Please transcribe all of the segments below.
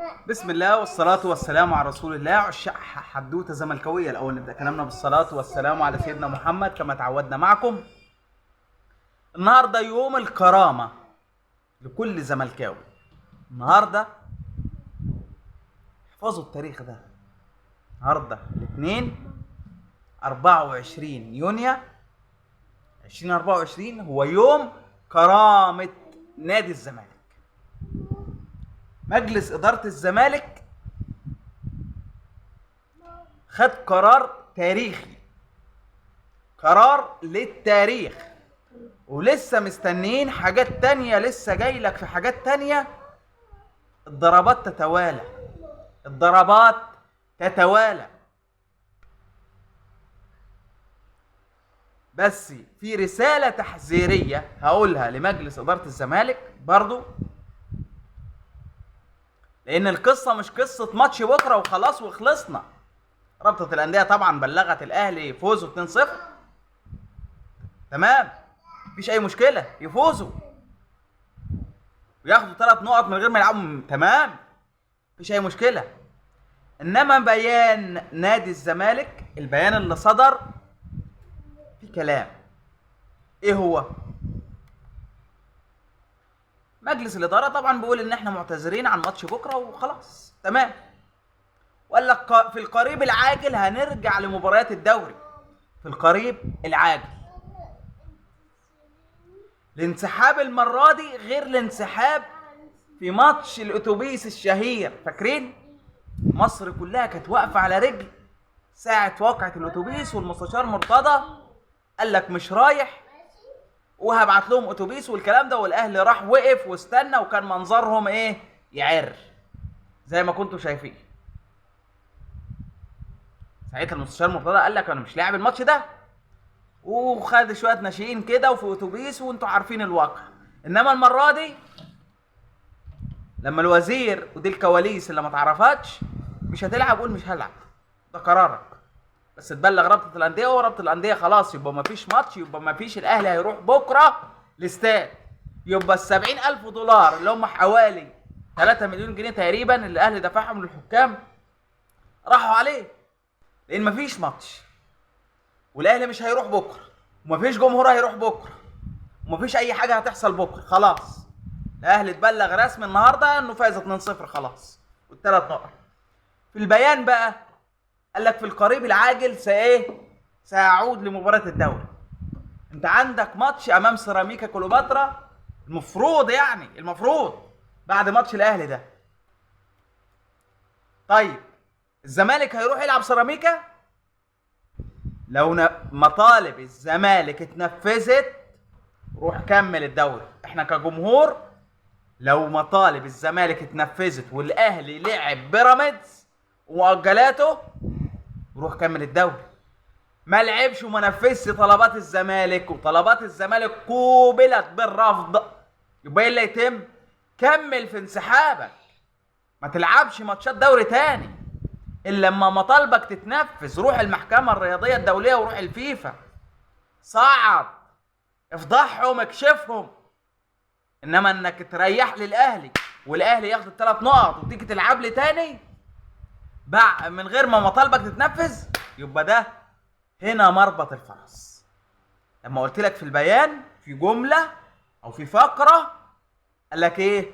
بسم الله والصلاة والسلام على رسول الله. عشاق حدوتة زملكاوية، الأول نبدأ كلامنا بالصلاة والسلام على سيدنا محمد كما تعودنا معكم. النهاردة يوم الكرامة لكل زملكاوي. النهاردة احفظوا التاريخ ده، النهاردة الاثنين 24 يونيو 2024 هو يوم كرامة نادي الزمالك. مجلس إدارة الزمالك خد قرار تاريخي، قرار للتاريخ، ولسه مستنيين حاجات تانية، لسه جاي لك في حاجات تانية. الضربات تتوالى، الضربات تتوالى. بس في رسالة تحذيرية هقولها لمجلس إدارة الزمالك برضو، لأن القصة مش قصة ماتش بكرة وخلاص وخلصنا. رابطة الأندية طبعا بلغت الأهلي فوزه 2-0، تمام، مفيش أي مشكلة، يفوزوا وياخدوا 3 نقط من غير ما يلعبوا، تمام، مفيش أي مشكلة. إنما بيان نادي الزمالك، البيان اللي صدر في كلام. إيه هو؟ مجلس الإدارة طبعا بيقول إن إحنا معتذرين عن ماتش بكرة وخلاص، تمام. وقال لك في القريب العاجل هنرجع لمباريات الدوري، في القريب العاجل. الانسحاب المرة دي غير الانسحاب في ماتش الأتوبيس الشهير، فاكرين؟ مصر كلها كانت واقفة على رجل ساعة واقعة الأتوبيس، والمستشار مرتضى قال لك مش رايح وهبعت لهم أتوبيس والكلام ده، والأهلي راح وقف واستنى، وكان منظرهم إيه؟ يعر زي ما كنتوا شايفين. ساعتها المستشار مرتضى قال لك انا مش لاعب الماتش ده، وخد شويه ناشئين كده وفي اتوبيس، وانتوا عارفين الواقع. انما المره دي لما الوزير، ودي الكواليس اللي ما تعرفهاش، مش هتلعب، قول مش هلعب، ده قرارك، بس تبلغ رابطه الانديه، ورابطه الانديه خلاص يبقى ما فيش ماتش، يبقى ما فيش. الاهلي هيروح بكره الاستاد، يبقى $70,000 اللي هم حوالي 3 مليون جنيه تقريبا اللي الاهلي دفعهم للحكام راحوا عليه، لان مفيش ماتش، والاهلي مش هيروح بكره، ومفيش جمهور هيروح بكره، ومفيش اي حاجه هتحصل بكره. خلاص الاهلي اتبلغ رسمي النهارده انه فاز 2-0 خلاص، والثلاث نقط. في البيان بقى قال لك في القريب العاجل ساعود لمباراه الدوري. انت عندك ماتش امام سيراميكا كليوباترا، المفروض بعد ماتش الاهلي ده. طيب الزمالك هيروح يلعب سيراميكا؟ لو مطالب الزمالك اتنفذت روح كمل الدوري. احنا كجمهور لو مطالب الزمالك اتنفذت والاهلي لعب بيراميدز ومؤجلاته روح كمل الدوري. ما لعبش وما نفذش طلبات الزمالك، وطلبات الزمالك قوبلت بالرفض، يبقى ايه اللي يتم؟ كمل في انسحابك، ما تلعبش ماتشات دوري تاني الا لما مطالبك تتنفذ. روح المحكمة الرياضية الدولية وروح الفيفا، صعد، افضحهم، اكشفهم. انما انك تريح للاهلي والاهلي ياخد ال3 نقط وتيجي تلعب لي تاني من غير ما مطالبك تتنفذ، يبقى ده هنا مربط الفرس. لما قلت لك في البيان في جملة او في فقرة قال لك ايه؟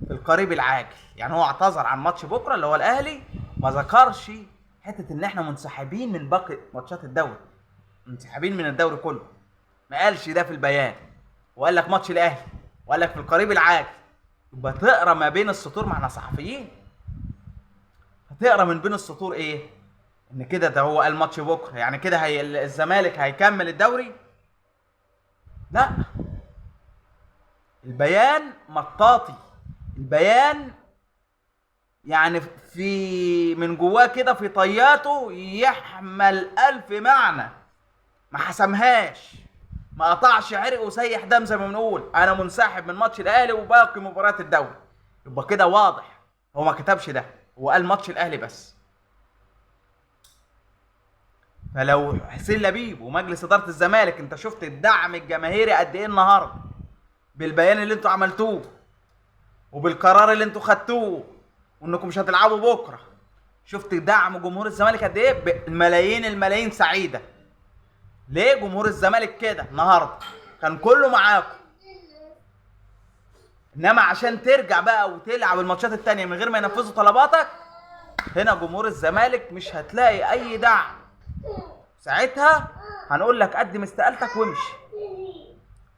في القريب العاجل، يعني هو اعتذر عن ماتش بكره اللي هو الاهلي، ما ذكرش حته ان احنا منسحبين من باقي ماتشات الدوري، منسحبين من الدوري كله، ما قالش ده في البيان. وقال لك ماتش الاهلي، وقال لك في القريب العاجل. يبقى تقرا ما بين السطور، ما احنا صحفيين، هتقرا من بين السطور ايه؟ ان كده ده هو قال ماتش بكره، يعني كده الزمالك هيكمل الدوري؟ لا، البيان مطاطي، البيان يعني في من جواه كده في طياته يحمل 1000 معنى، ما حسمهاش، ما قطعش عرق وسيح دم زي ما بنقول انا منسحب من ماتش الاهلي وباقي مباريات الدوري. يبقى كده واضح هو ما كتبش ده، هو قال ماتش الاهلي بس. فلو حسين لبيب ومجلس اداره الزمالك، انت شفت الدعم الجماهيري قد ايه النهارده بالبيان اللي انتوا عملتوه وبالقرار اللي انتوا خدتوه وانكم مش هتلعبوا بكره. شفت دعم جمهور الزمالك قد ايه؟ الملايين سعيده. ليه جمهور الزمالك كده النهارده؟ كان كله معاكم. انما عشان ترجع بقى وتلعب الماتشات التانية من غير ما ينفذوا طلباتك، هنا جمهور الزمالك مش هتلاقي اي دعم. ساعتها هنقول لك قدم استقالتك وامشي.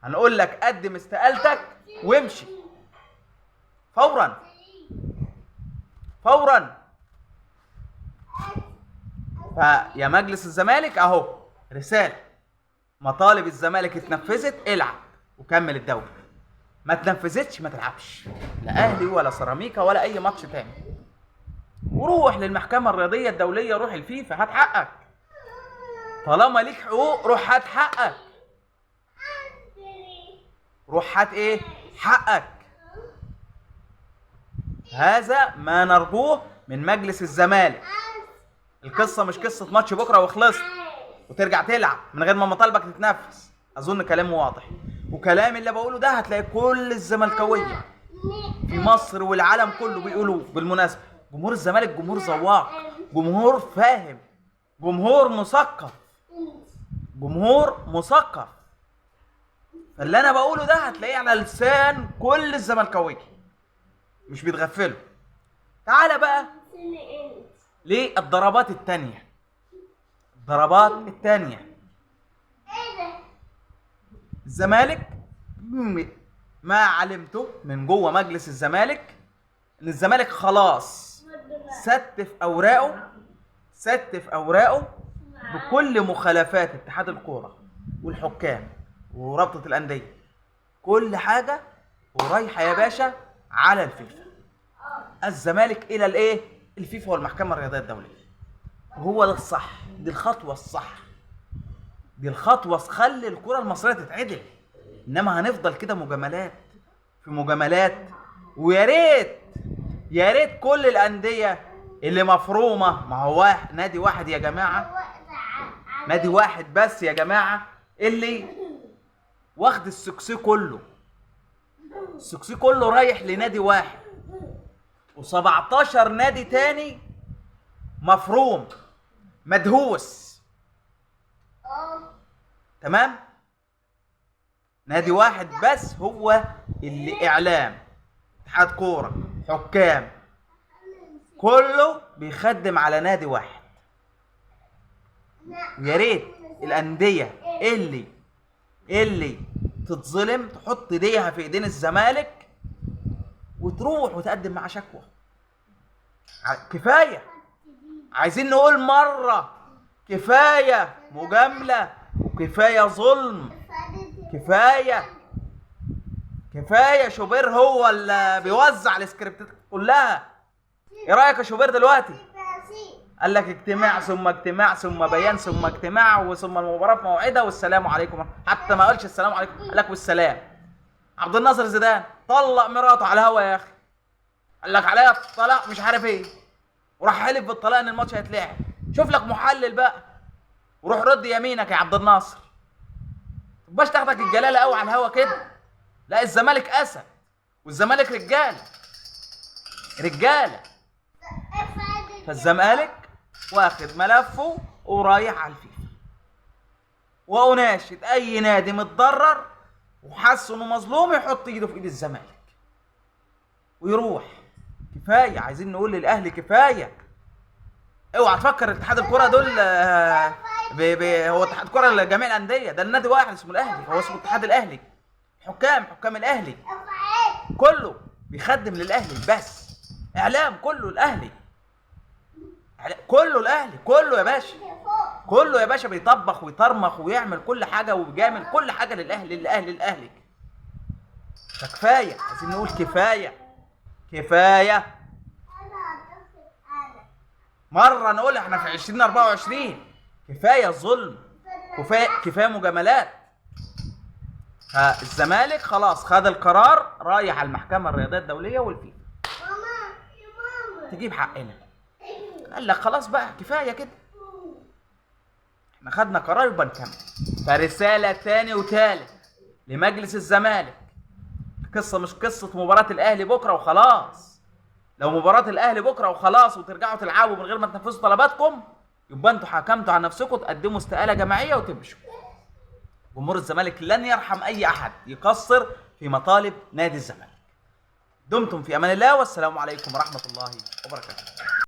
هنقول لك قدم استقالتك وامشي فورا فورا. فيا مجلس الزمالك اهو رساله: مطالب الزمالك اتنفذت، العب وكمل الدوري. ما اتنفذتش ما تلعبش، لا اهلي ولا سيراميكا ولا اي ماتش تاني. وروح للمحكمه الرياضيه الدوليه، روح الفيفا، هات حقك. طالما ليك حقوق روح هات حقك. روح هات ايه؟ حقك. هذا ما نرجوه من مجلس الزمالك. القصه مش قصه ماتش بكره وخلصت وترجع تلعب من غير ما مطالبك تتنفذ. اظن كلام واضح، وكلام اللي بقوله ده هتلاقي كل الزملكاويه في مصر والعالم كله بيقولوه. بالمناسبه جمهور الزمالك جمهور ذواق، جمهور فاهم، جمهور مثقف، جمهور مثقف. فاللي انا بقوله ده هتلاقيه على لسان كل الزملكاويه، مش بيتغفلوا. تعالى بقى للضربات التانية. الضربات التانية: الزمالك ما علمته من جوه مجلس الزمالك ان الزمالك خلاص ستف اوراقه بكل مخالفات اتحاد الكوره والحكام ورابطه الانديه. كل حاجه ورايحه يا باشا على الفيفا. الزمالك الى الايه؟ الفيفا والمحكمه الرياضيه الدوليه. وهو ده الصح، دي الخطوه الصح، دي الخطوه خلي الكره المصريه تتعدل. انما هنفضل كده مجاملات في مجاملات. ويا ريت يا ريت كل الانديه اللي مفرومه، ما هو نادي واحد يا جماعه، نادي واحد بس يا جماعه اللي واخد السكسي كله. السكسي كله رايح لنادي واحد، و17 نادي تاني مفروم مدهوس. تمام؟ نادي واحد بس هو اللي اعلام، اتحاد كوره، حكام، كله بيخدم على نادي واحد. يا ريت الانديه اللي تتظلم تحط ايديها في ايدين الزمالك وتروح وتقدم مع شكوى. كفايه، عايزين نقول مره كفايه مجامله وكفايه ظلم. كفايه شوبير هو اللي بيوزع السكريبتات كلها. ايه رايك يا شوبير دلوقتي؟ قال لك اجتماع ثم اجتماع ثم بيان ثم اجتماع وثم المباراه في موعدها والسلام عليكم. حتى ما قالش السلام عليكم، قال لك والسلام. عبد الناصر زيدان طلق مراته على الهوا يا اخي، قال لك عليها الطلاق مش عارف ايه، وراح حلف بالطلاق ان الماتش هيتلعب. شوف لك محلل بقى وروح رد يمينك يا عبد الناصر. متبقاش تاخدك الجلاله قوي على الهوا كده. لا، الزمالك اسد والزمالك رجاله. فالزمالك واخد ملفه ورايح على الفيفا. واناشد اي نادي متضرر وحس انه مظلوم يحط ايده في ايد الزمالك ويروح. كفايه، عايزين نقول للاهلي كفايه. اوعى تفكر اتحاد الكره دول هو اتحاد كره لجميع الانديه، ده النادي واحد اسمه الاهلي، هو اسمه اتحاد الاهلي. حكام الاهلي كله بيخدم للاهلي، بس اعلام كله الاهلي، كله الاهلي، كله يا باشا بيطبخ ويطرمخ ويعمل كل حاجه وبيعمل كل حاجه للاهلي. فكفايه، عايزين نقول كفايه مره نقول احنا في 2024. كفايه ظلم، كفايه مجاملات. فالزمالك خلاص خد القرار، رايح على المحكمه الرياضيه الدوليه والفيفا تجيب حقنا. قال لك خلاص بقى كفايه كده، احنا خدنا قرار يبقى نكمل. فرساله تاني وتالت لمجلس الزمالك: القصه مش قصه مباراه الاهلي بكره وخلاص. لو مباراة الاهلي بكره وخلاص وترجعوا تلعبوا من غير ما تنفذوا طلباتكم، يبقى انتوا حكمتوا على نفسكم، تقدموا استقالة جماعية وتمشوا. جمهور الزمالك لن يرحم اي احد يقصر في مطالب نادي الزمالك. دمتم في امان الله، والسلام عليكم ورحمة الله وبركاته.